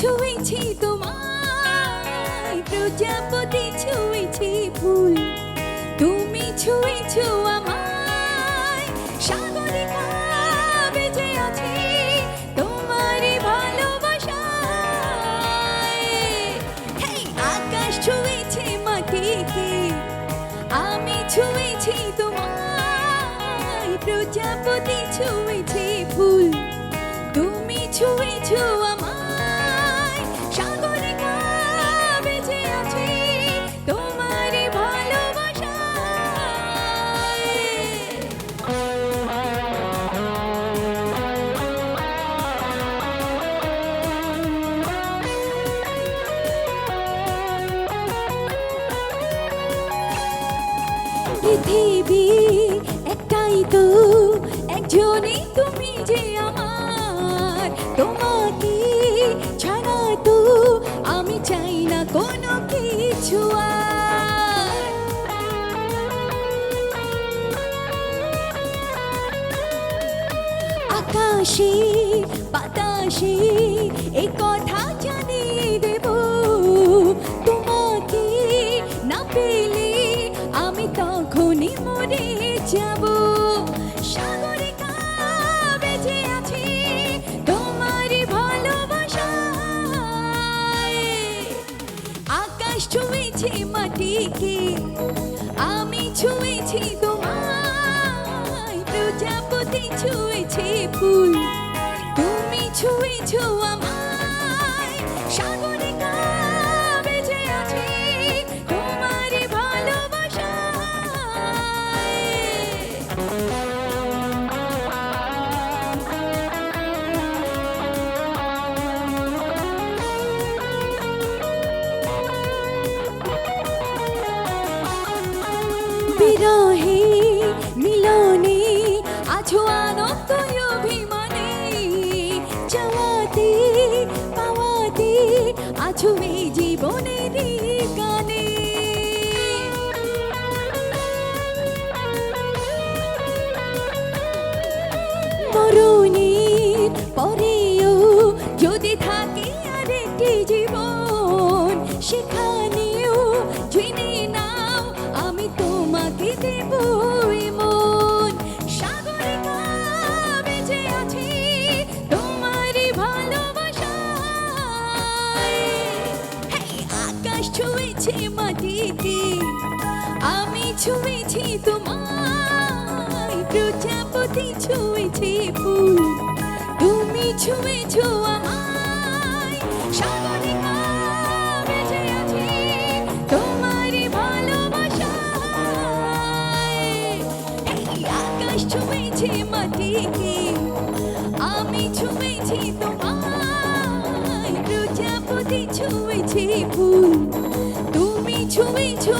ছুঁয়েছি তোমায়, প্রজাপতি ছুঁয়েছি ফুল, তুমি ছুঁয়েছো আমায়। সাগরিকা বেঁচে আছি তোমারই ভালোবাসায়। হেই, আকাশ ছুঁয়েছে মাটিকে, আমি ছুঁয়েছি তোমায়, প্রজাপতি ছুঁয়েছে ফুল, তুমি ছুঁয়েছো আমায়। সাগরিকা বেঁচে আছি তোমারই ভালোবাসায়। পৃথিবী একটাই তো, একজনই তুমি যে আমার, তোমাকে ছাড়া তো আমি চাই না কোনো কিছু আর। আকাশে বাতাসে এই কথা জানিয়ে দেব, তোমাকে না পেলে আমি তখনই মরে যাব। সাগরিকা বেঁচে আছি তোমারই ভালোবাসায়। আকাশ ছুঁয়েছে মাটিকে, আমি ছুঁয়েছি তোমায়, প্রজাপতি ছুঁয়েছে ফুল, তুমি ছুঁয়েছো আমায়। সাগরিকা বেঁচে আছি তোমারই ভালোবাসায়। বিরহে মিলনে আছো আনন্দ অভিমানে, চাওয়াতে পাওয়াতে আছো এই জীবনের গানে। মরণের পরেও যদি থাকে আরেকটি জীবন, সেখানেও জেনে নাও আমি তোমাকে দেব মন। সাগরিকা বেঁচে আছি তোমারই ভালোবাসায়। হেই, আকাশ ছুঁয়েছে মাটিকে, আমি ছুঁয়েছি তোমায়, প্রজাপতি ছুঁয়েছে ফুল, তুমি ছুঁয়েছো আমায়। সাগরিকা বেঁচে আছি তোমারই ভালোবাসায়। হেই, আকাশ ছুঁয়েছে মাটিকে, আমি ছুঁয়েছি তোমায়, প্রজাপতি ছুঁয়েছে ফুল, তুমি ছুঁয়েছো